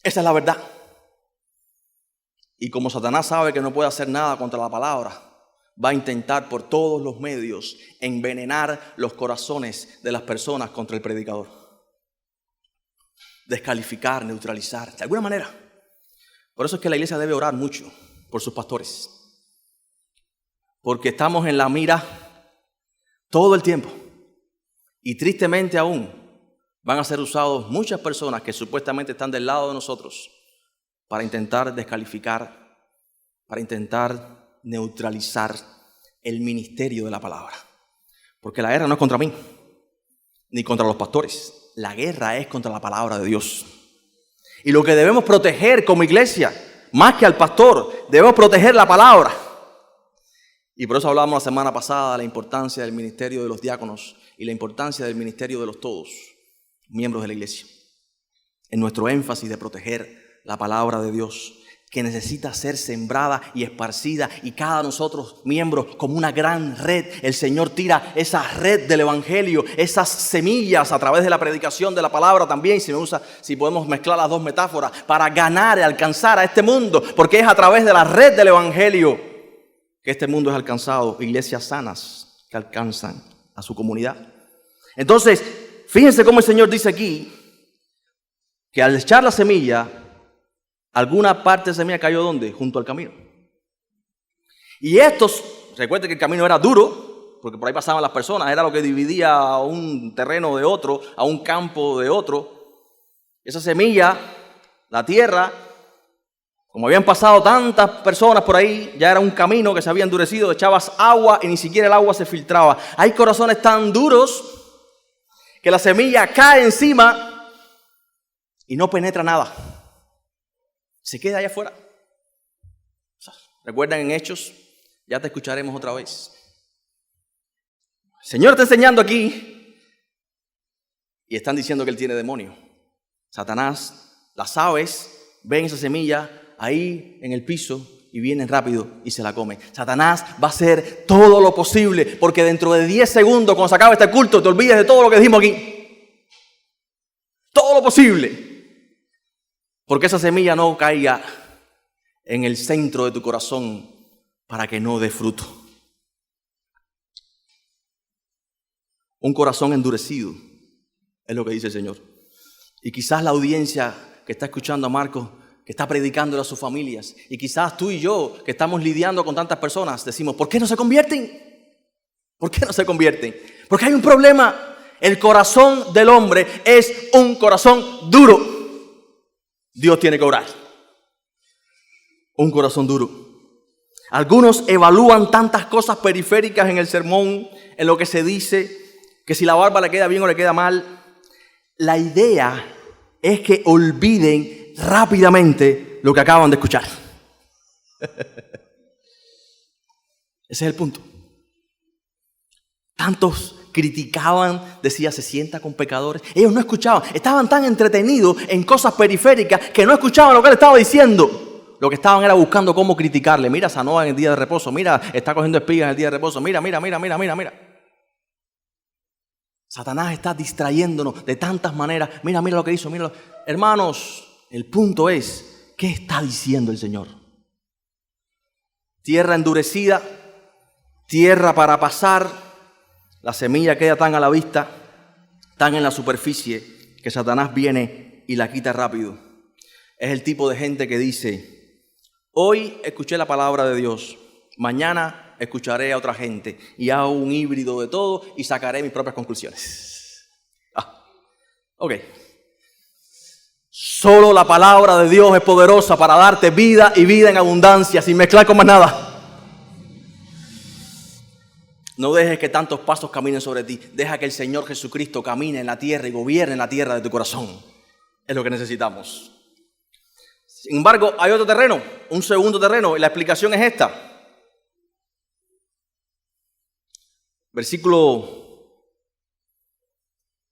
Esa es la verdad. Y como Satanás sabe que no puede hacer nada contra la palabra, va a intentar por todos los medios envenenar los corazones de las personas contra el predicador. Descalificar, neutralizar, de alguna manera. Por eso es que la iglesia debe orar mucho por sus pastores. Porque estamos en la mira todo el tiempo. Y tristemente aún van a ser usados muchas personas que supuestamente están del lado de nosotros para intentar descalificar, para intentar neutralizar el ministerio de la palabra. Porque la guerra no es contra mí, ni contra los pastores. La guerra es contra la palabra de Dios. Y lo que debemos proteger como iglesia, más que al pastor, debemos proteger la palabra. Y por eso hablábamos la semana pasada de la importancia del ministerio de los diáconos y la importancia del ministerio de los todos, miembros de la iglesia. En nuestro énfasis de proteger la palabra de Dios, que necesita ser sembrada y esparcida, y cada nosotros miembros como una gran red. El Señor tira esa red del evangelio, esas semillas a través de la predicación de la palabra también, si podemos mezclar las dos metáforas, para ganar y alcanzar a este mundo, porque es a través de la red del evangelio que este mundo es alcanzado, iglesias sanas que alcanzan a su comunidad. Entonces, fíjense cómo el Señor dice aquí que al echar la semilla, alguna parte de semilla cayó ¿dónde? Junto al camino. Y estos, recuerden que el camino era duro, porque por ahí pasaban las personas, era lo que dividía a un terreno de otro, a un campo de otro. Esa semilla, la tierra, como habían pasado tantas personas por ahí, ya era un camino que se había endurecido, echabas agua y ni siquiera el agua se filtraba. Hay corazones tan duros que la semilla cae encima y no penetra nada. Se queda allá afuera. ¿Recuerdan en Hechos? Ya te escucharemos otra vez. El Señor está enseñando aquí y están diciendo que Él tiene demonio. Satanás, las aves ven esa semilla ahí en el piso y vienen rápido y se la comen. Satanás va a hacer todo lo posible porque dentro de 10 segundos, cuando se acabe este culto, te olvides de todo lo que dijimos aquí. Todo lo posible. Porque esa semilla no caiga en el centro de tu corazón para que no dé fruto. Un corazón endurecido es lo que dice el Señor. Y quizás la audiencia que está escuchando a Marcos, que está predicándole a sus familias, y quizás tú y yo, que estamos lidiando con tantas personas, decimos, ¿por qué no se convierten? ¿Por qué no se convierten? Porque hay un problema. El corazón del hombre es un corazón duro. Dios tiene que orar. Un corazón duro. Algunos evalúan tantas cosas periféricas en el sermón, en lo que se dice, que si la barba le queda bien o le queda mal. La idea es que olviden rápidamente lo que acaban de escuchar. Ese es el punto. Tantos criticaban, decía, se sienta con pecadores. Ellos no escuchaban, estaban tan entretenidos en cosas periféricas que no escuchaban lo que él estaba diciendo. Lo que estaban era buscando cómo criticarle. Mira, sanó en el día de reposo. Mira, está cogiendo espigas en el día de reposo. Mira. Satanás está distrayéndonos de tantas maneras. Mira lo que hizo. Hermanos, el punto es, ¿qué está diciendo el Señor? Tierra endurecida, tierra para pasar. La semilla queda tan a la vista, tan en la superficie, que Satanás viene y la quita rápido. Es el tipo de gente que dice, hoy escuché la palabra de Dios, mañana escucharé a otra gente y hago un híbrido de todo y sacaré mis propias conclusiones. Ok. Solo la palabra de Dios es poderosa para darte vida y vida en abundancia, sin mezclar con más nada. No dejes que tantos pasos caminen sobre ti. Deja que el Señor Jesucristo camine en la tierra y gobierne en la tierra de tu corazón. Es lo que necesitamos. Sin embargo, hay otro terreno, un segundo terreno, y la explicación es esta. Versículo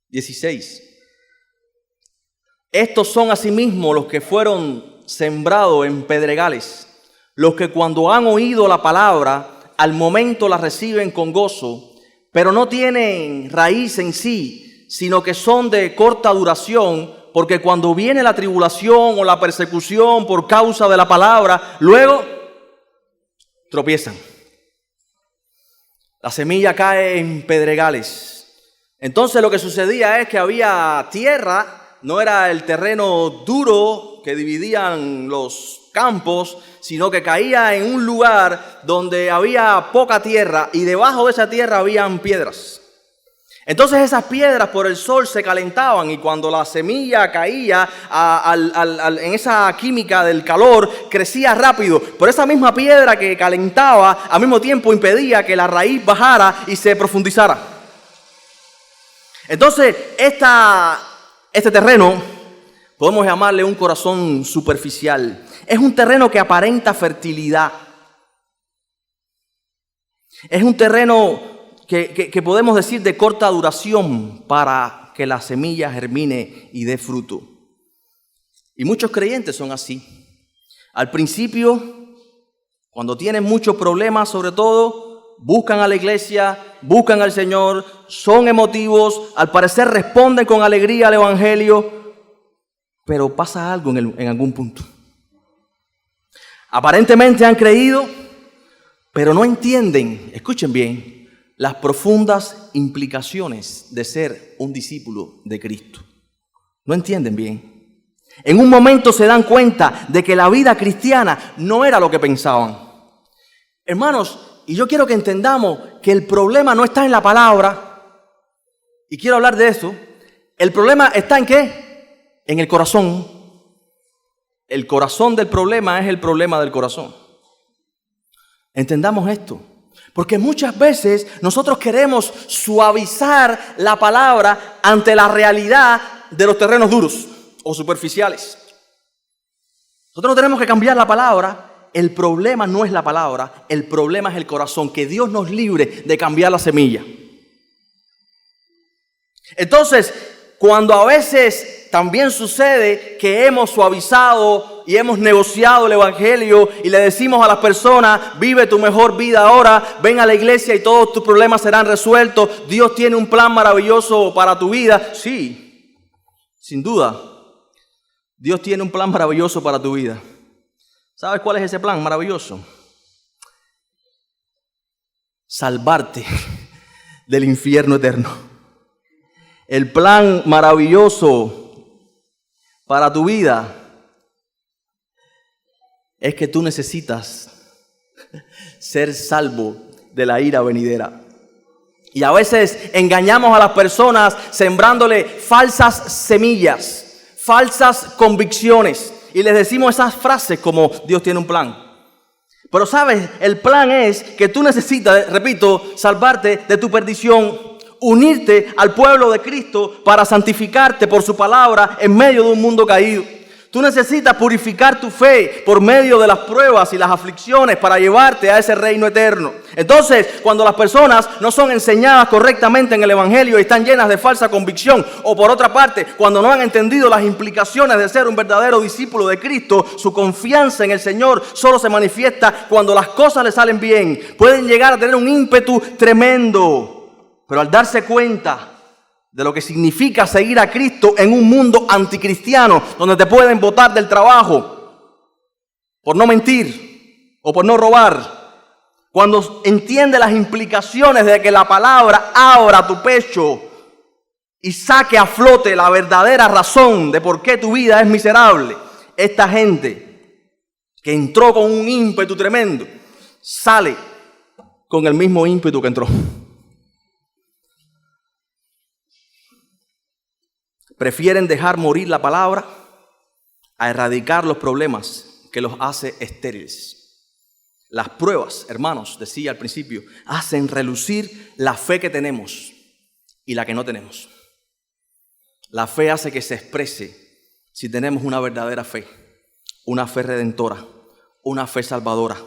16. Estos son asimismo los que fueron sembrados en pedregales, los que cuando han oído la palabra, al momento la reciben con gozo, pero no tienen raíz en sí, sino que son de corta duración, porque cuando viene la tribulación o la persecución por causa de la palabra, luego tropiezan. La semilla cae en pedregales. Entonces lo que sucedía es que había tierra. No era el terreno duro que dividían los campos, sino que caía en un lugar donde había poca tierra y debajo de esa tierra habían piedras. Entonces esas piedras por el sol se calentaban y cuando la semilla caía en esa química del calor, crecía rápido. Por esa misma piedra que calentaba, al mismo tiempo impedía que la raíz bajara y se profundizara. Entonces este terreno, podemos llamarle un corazón superficial. Es un terreno que aparenta fertilidad. Es un terreno que podemos decir de corta duración para que la semilla germine y dé fruto. Y muchos creyentes son así. Al principio, cuando tienen muchos problemas, sobre todo, buscan a la iglesia, buscan al Señor, son emotivos, al parecer responden con alegría al Evangelio, pero pasa algo en algún punto. Aparentemente han creído, pero no entienden, escuchen bien, las profundas implicaciones de ser un discípulo de Cristo. No entienden bien. En un momento se dan cuenta de que la vida cristiana no era lo que pensaban. Hermanos, y yo quiero que entendamos que el problema no está en la palabra, y quiero hablar de eso. El problema está en ¿qué? En el corazón. El corazón del problema es el problema del corazón. Entendamos esto. Porque muchas veces nosotros queremos suavizar la palabra ante la realidad de los terrenos duros o superficiales. Nosotros no tenemos que cambiar la palabra. El problema no es la palabra, el problema es el corazón. Que Dios nos libre de cambiar la semilla. Entonces, cuando a veces también sucede que hemos suavizado y hemos negociado el Evangelio y le decimos a las personas, vive tu mejor vida ahora, ven a la iglesia y todos tus problemas serán resueltos, Dios tiene un plan maravilloso para tu vida. Sí, sin duda, Dios tiene un plan maravilloso para tu vida. ¿Sabes cuál es ese plan maravilloso? Salvarte del infierno eterno. El plan maravilloso para tu vida es que tú necesitas ser salvo de la ira venidera. Y a veces engañamos a las personas sembrándole falsas semillas, falsas convicciones. Y les decimos esas frases como Dios tiene un plan. Pero sabes, el plan es que tú necesitas, repito, salvarte de tu perdición, unirte al pueblo de Cristo para santificarte por su palabra en medio de un mundo caído. Tú necesitas purificar tu fe por medio de las pruebas y las aflicciones para llevarte a ese reino eterno. Entonces, cuando las personas no son enseñadas correctamente en el Evangelio y están llenas de falsa convicción, o por otra parte, cuando no han entendido las implicaciones de ser un verdadero discípulo de Cristo, su confianza en el Señor solo se manifiesta cuando las cosas les salen bien. Pueden llegar a tener un ímpetu tremendo, pero al darse cuenta de lo que significa seguir a Cristo en un mundo anticristiano, donde te pueden botar del trabajo por no mentir o por no robar. Cuando entiende las implicaciones de que la palabra abra tu pecho y saque a flote la verdadera razón de por qué tu vida es miserable, esta gente que entró con un ímpetu tremendo, sale con el mismo ímpetu que entró. Prefieren dejar morir la palabra a erradicar los problemas que los hace estériles. Las pruebas, hermanos, decía al principio, hacen relucir la fe que tenemos y la que no tenemos. La fe hace que se exprese si tenemos una verdadera fe, una fe redentora, una fe salvadora.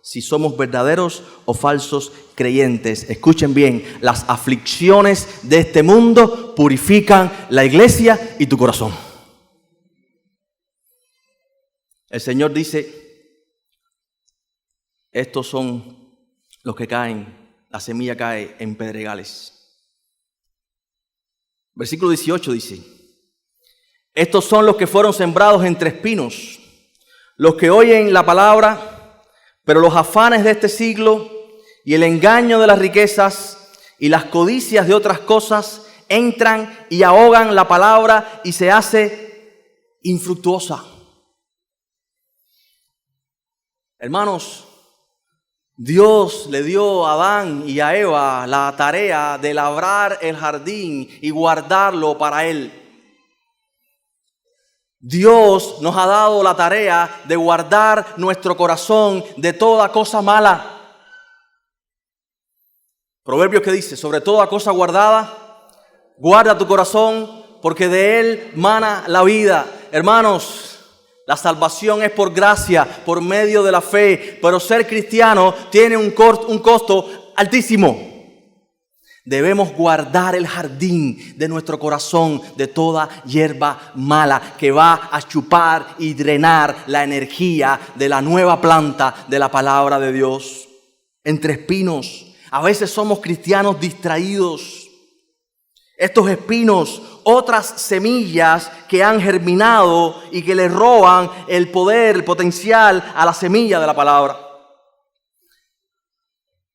Si somos verdaderos o falsos creyentes. Escuchen bien, las aflicciones de este mundo purifican la iglesia y tu corazón. El Señor dice, estos son los que caen, la semilla cae en pedregales. Versículo 18 dice, estos son los que fueron sembrados entre espinos, los que oyen la palabra, pero los afanes de este siglo y el engaño de las riquezas y las codicias de otras cosas entran y ahogan la palabra y se hace infructuosa. Hermanos, Dios le dio a Adán y a Eva la tarea de labrar el jardín y guardarlo para Él. Dios nos ha dado la tarea de guardar nuestro corazón de toda cosa mala. Proverbios que dice, sobre toda cosa guardada, guarda tu corazón porque de él mana la vida. Hermanos, la salvación es por gracia, por medio de la fe, pero ser cristiano tiene un costo Altísimo. Debemos guardar el jardín de nuestro corazón de toda hierba mala que va a chupar y drenar la energía de la nueva planta de la palabra de Dios. Entre espinos, a veces somos cristianos distraídos. Estos espinos, otras semillas que han germinado y que le roban el poder, el potencial a la semilla de la palabra.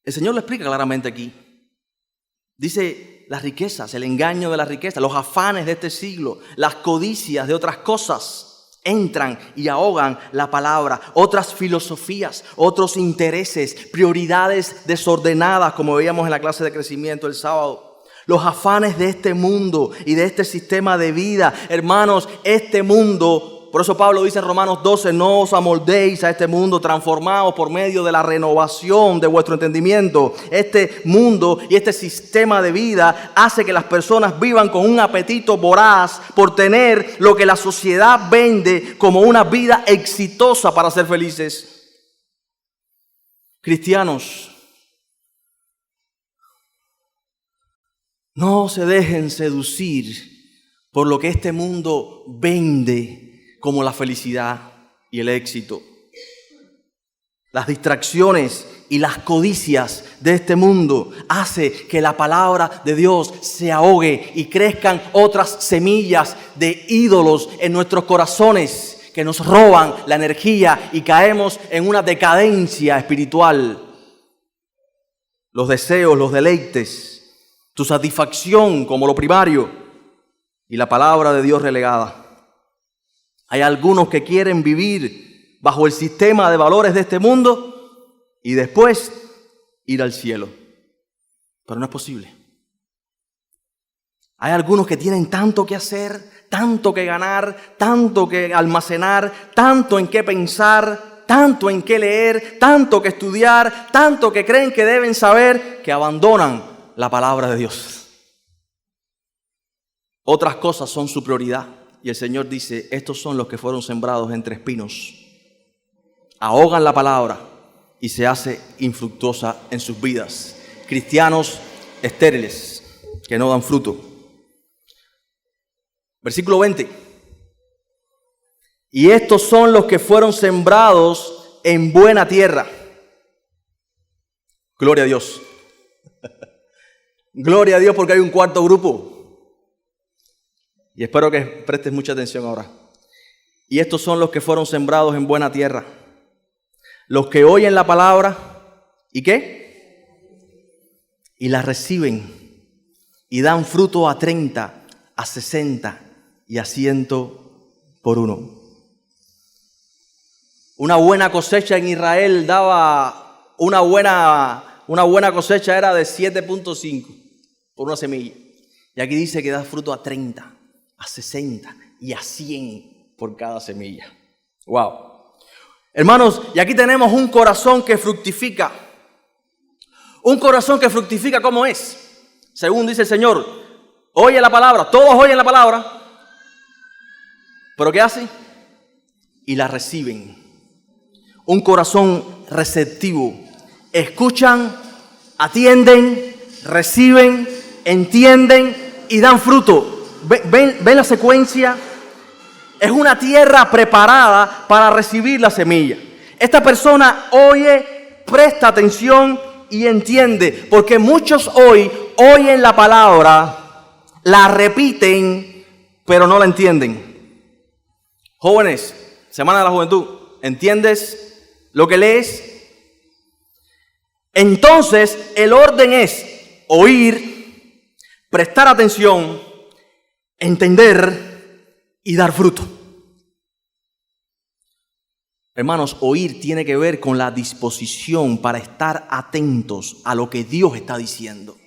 El Señor lo explica claramente aquí. Dice las riquezas, el engaño de las riquezas, los afanes de este siglo, las codicias de otras cosas entran y ahogan la palabra. Otras filosofías, otros intereses, prioridades desordenadas, como veíamos en la clase de crecimiento el sábado. Los afanes de este mundo y de este sistema de vida. Hermanos, este mundo... Por eso Pablo dice en Romanos 12, no os amoldéis a este mundo, transformados por medio de la renovación de vuestro entendimiento. Este mundo y este sistema de vida hace que las personas vivan con un apetito voraz por tener lo que la sociedad vende como una vida exitosa para ser felices. Cristianos, no se dejen seducir por lo que este mundo vende como la felicidad y el éxito. Las distracciones y las codicias de este mundo hace que la palabra de Dios se ahogue y crezcan otras semillas de ídolos en nuestros corazones que nos roban la energía y caemos en una decadencia espiritual. Los deseos, los deleites, tu satisfacción como lo primario y la palabra de Dios relegada. Hay algunos que quieren vivir bajo el sistema de valores de este mundo y después ir al cielo. Pero no es posible. Hay algunos que tienen tanto que hacer, tanto que ganar, tanto que almacenar, tanto en qué pensar, tanto en qué leer, tanto que estudiar, tanto que creen que deben saber, que abandonan la palabra de Dios. Otras cosas son su prioridad. Y el Señor dice, estos son los que fueron sembrados entre espinos. Ahogan la palabra y se hace infructuosa en sus vidas. Cristianos estériles que no dan fruto. Versículo 20. Y estos son los que fueron sembrados en buena tierra. Gloria a Dios. Gloria a Dios porque hay un cuarto grupo. Y espero que prestes mucha atención ahora. Y estos son los que fueron sembrados en buena tierra. Los que oyen la palabra, ¿y qué? Y la reciben. Y dan fruto a 30, a 60 y a 100 por uno. Una buena cosecha en Israel daba una buena cosecha era de 7.5 por una semilla. Y aquí dice que da fruto a 30. A 60 y a 100 por cada semilla. Wow. Hermanos, y aquí tenemos un corazón que fructifica. Un corazón que fructifica, ¿cómo es? Según dice el Señor, oye la palabra, todos oyen la palabra. ¿Pero qué hace? Y la reciben. Un corazón receptivo. Escuchan, atienden, reciben, entienden y dan fruto. ¿Ven la secuencia? Es una tierra preparada para recibir la semilla. Esta persona oye, presta atención y entiende. Porque muchos hoy oyen la palabra, la repiten, pero no la entienden. Jóvenes, Semana de la Juventud, ¿entiendes lo que lees? Entonces, el orden es oír, prestar atención, entender y dar fruto. Hermanos, oír tiene que ver con la disposición para estar atentos a lo que Dios está diciendo.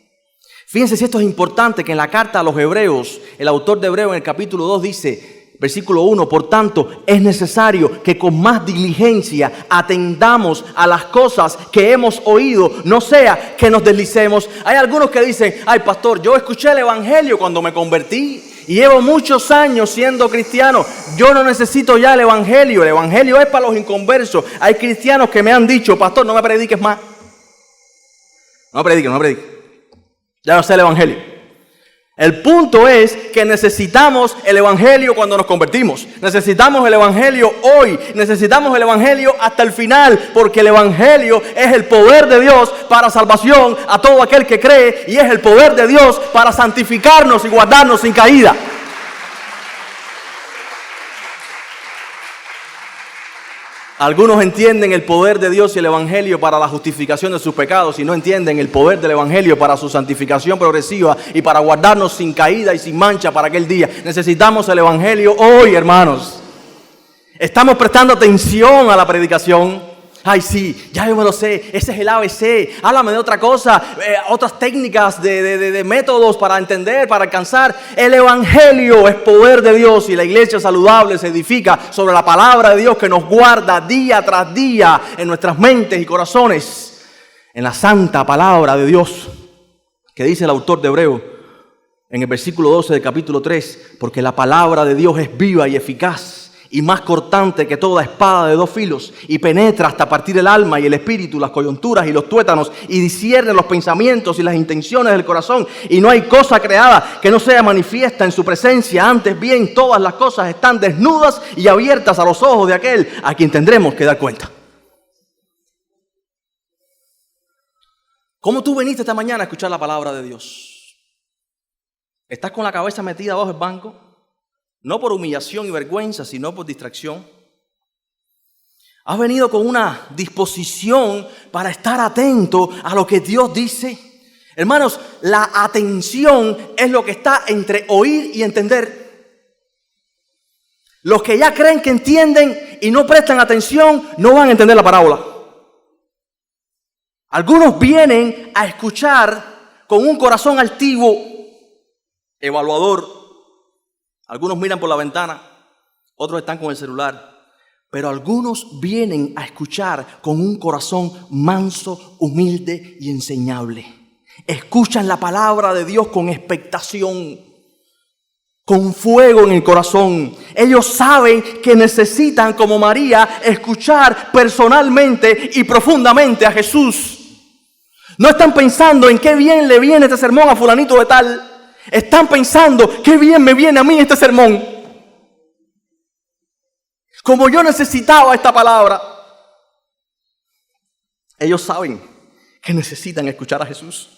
Fíjense si esto es importante, que en la carta a los Hebreos, el autor de Hebreos en el capítulo 2 dice, versículo 1, por tanto, es necesario que con más diligencia atendamos a las cosas que hemos oído, no sea que nos deslicemos. Hay algunos que dicen, ay pastor, yo escuché el evangelio cuando me convertí y llevo muchos años siendo cristiano, yo no necesito ya el evangelio es para los inconversos. Hay cristianos que me han dicho, pastor, no me prediques más. No predique. Ya no sé el evangelio. El punto es que necesitamos el evangelio cuando nos convertimos. Necesitamos el evangelio hoy. Necesitamos el evangelio hasta el final. Porque el evangelio es el poder de Dios para salvación a todo aquel que cree. Y es el poder de Dios para santificarnos y guardarnos sin caída. Algunos entienden el poder de Dios y el evangelio para la justificación de sus pecados y no entienden el poder del evangelio para su santificación progresiva y para guardarnos sin caída y sin mancha para aquel día. Necesitamos el evangelio hoy, hermanos. Estamos prestando atención a la predicación. Ay, sí, ya yo me lo sé, ese es el ABC. Háblame de otra cosa, otras técnicas de métodos para entender, para alcanzar. El evangelio es poder de Dios y la iglesia saludable se edifica sobre la palabra de Dios que nos guarda día tras día en nuestras mentes y corazones. En la santa palabra de Dios, que dice el autor de Hebreo en el versículo 12 del capítulo 3, porque la palabra de Dios es viva y eficaz y más cortante que toda espada de dos filos, y penetra hasta partir el alma y el espíritu, las coyunturas y los tuétanos, y discierne los pensamientos y las intenciones del corazón. Y no hay cosa creada que no sea manifiesta en su presencia. Antes bien, todas las cosas están desnudas y abiertas a los ojos de aquel a quien tendremos que dar cuenta. ¿Cómo tú viniste esta mañana a escuchar la palabra de Dios? ¿Estás con la cabeza metida bajo el banco? No por humillación y vergüenza, sino por distracción. Has venido con una disposición para estar atento a lo que Dios dice. Hermanos, la atención es lo que está entre oír y entender. Los que ya creen que entienden y no prestan atención, no van a entender la parábola. Algunos vienen a escuchar con un corazón altivo, evaluador. Algunos miran por la ventana, otros están con el celular, pero algunos vienen a escuchar con un corazón manso, humilde y enseñable. Escuchan la palabra de Dios con expectación, con fuego en el corazón. Ellos saben que necesitan, como María, escuchar personalmente y profundamente a Jesús. No están pensando en qué bien le viene este sermón a fulanito de tal. Están pensando, qué bien me viene a mí este sermón. Como yo necesitaba esta palabra. Ellos saben que necesitan escuchar a Jesús.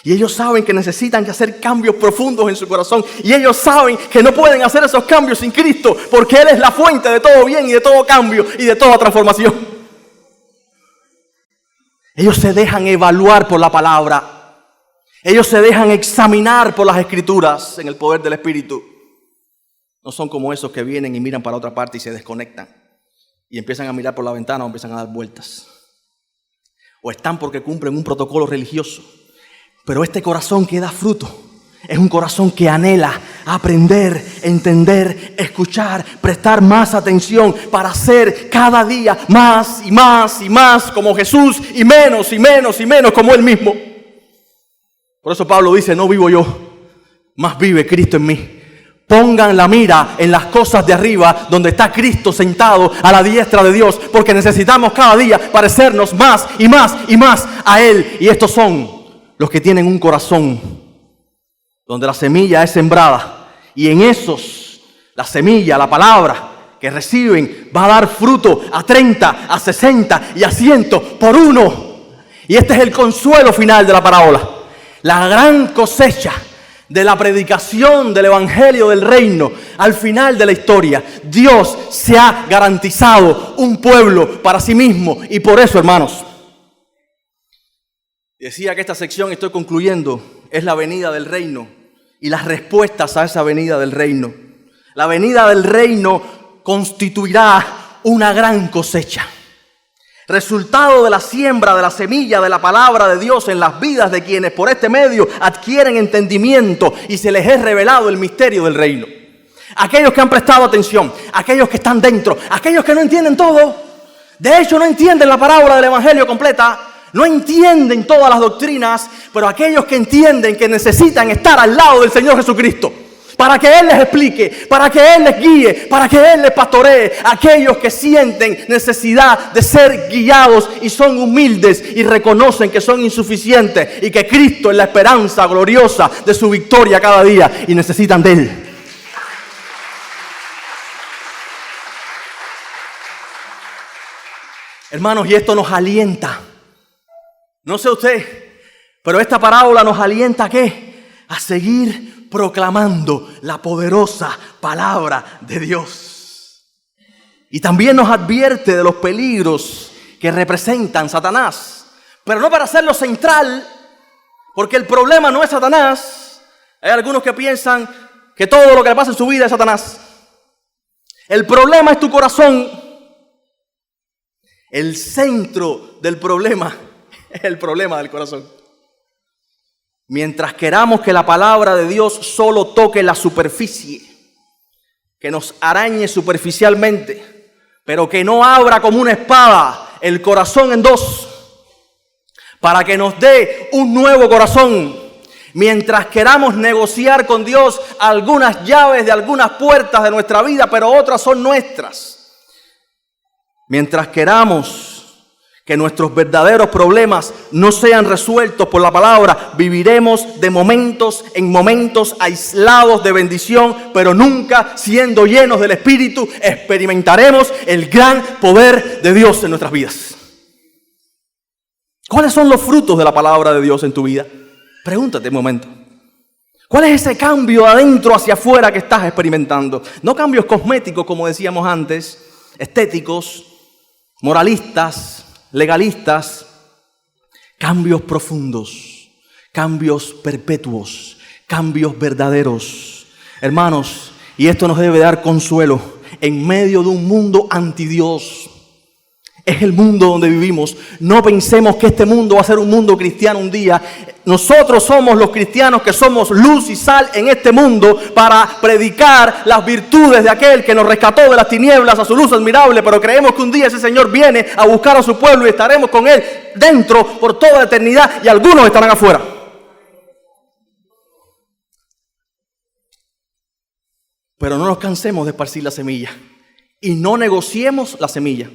Y ellos saben que necesitan hacer cambios profundos en su corazón. Y ellos saben que no pueden hacer esos cambios sin Cristo, porque Él es la fuente de todo bien y de todo cambio y de toda transformación. Ellos se dejan evaluar por la palabra. Ellos se dejan examinar por las Escrituras en el poder del Espíritu. No son como esos que vienen y miran para otra parte y se desconectan. Y empiezan a mirar por la ventana o empiezan a dar vueltas. O están porque cumplen un protocolo religioso. Pero este corazón que da fruto es un corazón que anhela aprender, entender, escuchar, prestar más atención para ser cada día más y más y más como Jesús y menos como Él mismo. Por eso Pablo dice, no vivo yo, mas vive Cristo en mí. Pongan la mira en las cosas de arriba, donde está Cristo sentado a la diestra de Dios, porque necesitamos cada día parecernos más y más y más a Él. Y estos son los que tienen un corazón donde la semilla es sembrada. Y en esos, la semilla, la palabra que reciben, va a dar fruto a 30, a 60 y a 100 por uno. Y este es el consuelo final de la parábola. La gran cosecha de la predicación del evangelio del reino. Al final de la historia, Dios se ha garantizado un pueblo para sí mismo. Y por eso, hermanos, decía que esta sección, estoy concluyendo, es la venida del reino y las respuestas a esa venida del reino. La venida del reino constituirá una gran cosecha. Resultado de la siembra de la semilla de la palabra de Dios en las vidas de quienes por este medio adquieren entendimiento y se les es revelado el misterio del reino. Aquellos que han prestado atención, aquellos que están dentro, aquellos que no entienden todo, de hecho no entienden la parábola del evangelio completa, no entienden todas las doctrinas, pero aquellos que entienden que necesitan estar al lado del Señor Jesucristo para que Él les explique, para que Él les guíe, para que Él les pastoree a aquellos que sienten necesidad de ser guiados y son humildes y reconocen que son insuficientes y que Cristo es la esperanza gloriosa de su victoria cada día y necesitan de Él. Hermanos, y esto nos alienta. No sé usted, pero esta parábola nos alienta ¿a qué? A seguir proclamando la poderosa palabra de Dios. Y también nos advierte de los peligros que representan Satanás. Pero no para hacerlo central, porque el problema no es Satanás. Hay algunos que piensan que todo lo que le pasa en su vida es Satanás. El problema es tu corazón. El centro del problema es el problema del corazón. Mientras queramos que la palabra de Dios solo toque la superficie, que nos arañe superficialmente, pero que no abra como una espada el corazón en dos, para que nos dé un nuevo corazón. Mientras queramos negociar con Dios algunas llaves de algunas puertas de nuestra vida, pero otras son nuestras. Mientras queramos que nuestros verdaderos problemas no sean resueltos por la palabra, viviremos de momentos en momentos aislados de bendición, pero nunca siendo llenos del Espíritu, experimentaremos el gran poder de Dios en nuestras vidas. ¿Cuáles son los frutos de la palabra de Dios en tu vida? Pregúntate un momento. ¿Cuál es ese cambio adentro hacia afuera que estás experimentando? No cambios cosméticos, como decíamos antes, estéticos, moralistas, legalistas, cambios profundos, cambios perpetuos, cambios verdaderos. Hermanos, y esto nos debe dar consuelo en medio de un mundo anti Dios. Es el mundo donde vivimos. No pensemos que este mundo va a ser un mundo cristiano un día. Nosotros somos los cristianos que somos luz y sal en este mundo para predicar las virtudes de aquel que nos rescató de las tinieblas a su luz admirable, pero creemos que un día ese Señor viene a buscar a su pueblo y estaremos con Él dentro por toda la eternidad y algunos estarán afuera. Pero no nos cansemos de esparcir la semilla y no negociemos la semilla.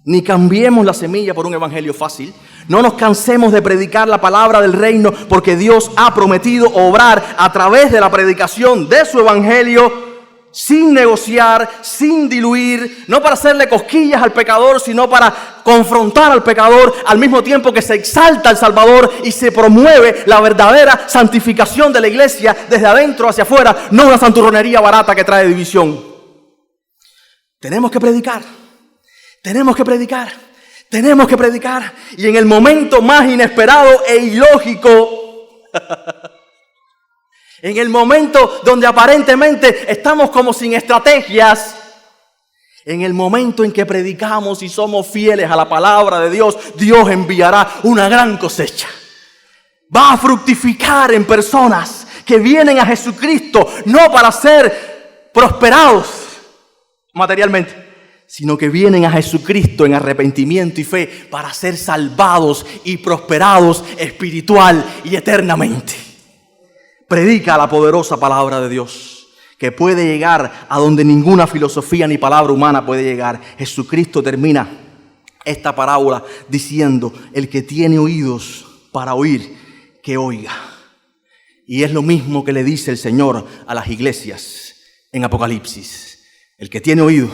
Ni cambiemos la semilla por un evangelio fácil. No nos cansemos de predicar la palabra del reino, porque Dios ha prometido obrar a través de la predicación de su evangelio, sin negociar, sin diluir, no para hacerle cosquillas al pecador, sino para confrontar al pecador, al mismo tiempo que se exalta al Salvador y se promueve la verdadera santificación de la iglesia desde adentro hacia afuera, no una santurronería barata que trae división. Tenemos que predicar. Tenemos que predicar, tenemos que predicar. Y en el momento más inesperado e ilógico, en el momento donde aparentemente estamos como sin estrategias, en el momento en que predicamos y somos fieles a la palabra de Dios, Dios enviará una gran cosecha. Va a fructificar en personas que vienen a Jesucristo no para ser prosperados materialmente, sino que vienen a Jesucristo en arrepentimiento y fe para ser salvados y prosperados espiritual y eternamente. Predica la poderosa palabra de Dios, que puede llegar a donde ninguna filosofía ni palabra humana puede llegar. Jesucristo termina esta parábola diciendo: el que tiene oídos para oír, que oiga. Y es lo mismo que le dice el Señor a las iglesias en Apocalipsis: el que tiene oído,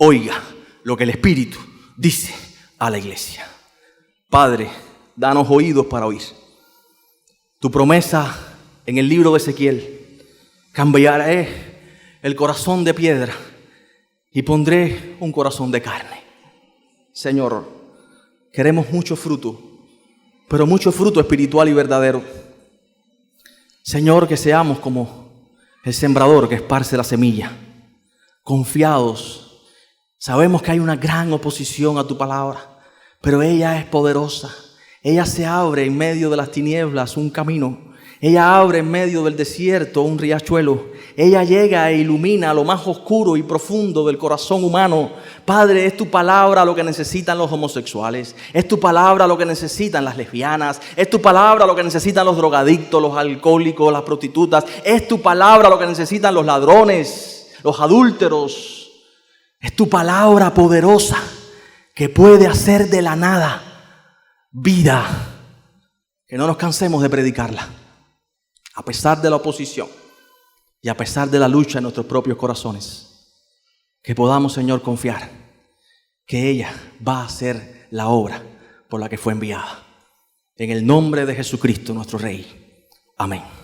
oiga lo que el Espíritu dice a la iglesia. Padre, danos oídos para oír. Tu promesa en el libro de Ezequiel: cambiaré el corazón de piedra y pondré un corazón de carne. Señor, queremos mucho fruto, pero mucho fruto espiritual y verdadero. Señor, que seamos como el sembrador que esparce la semilla, confiados. Sabemos que hay una gran oposición a tu palabra, pero ella es poderosa. Ella se abre en medio de las tinieblas un camino. Ella abre en medio del desierto un riachuelo. Ella llega e ilumina lo más oscuro y profundo del corazón humano. Padre, es tu palabra lo que necesitan los homosexuales. Es tu palabra lo que necesitan las lesbianas. Es tu palabra lo que necesitan los drogadictos, los alcohólicos, las prostitutas. Es tu palabra lo que necesitan los ladrones, los adúlteros. Es tu palabra poderosa que puede hacer de la nada vida. Que no nos cansemos de predicarla. A pesar de la oposición y a pesar de la lucha en nuestros propios corazones, que podamos, Señor, confiar que ella va a hacer la obra por la que fue enviada. En el nombre de Jesucristo, nuestro Rey. Amén.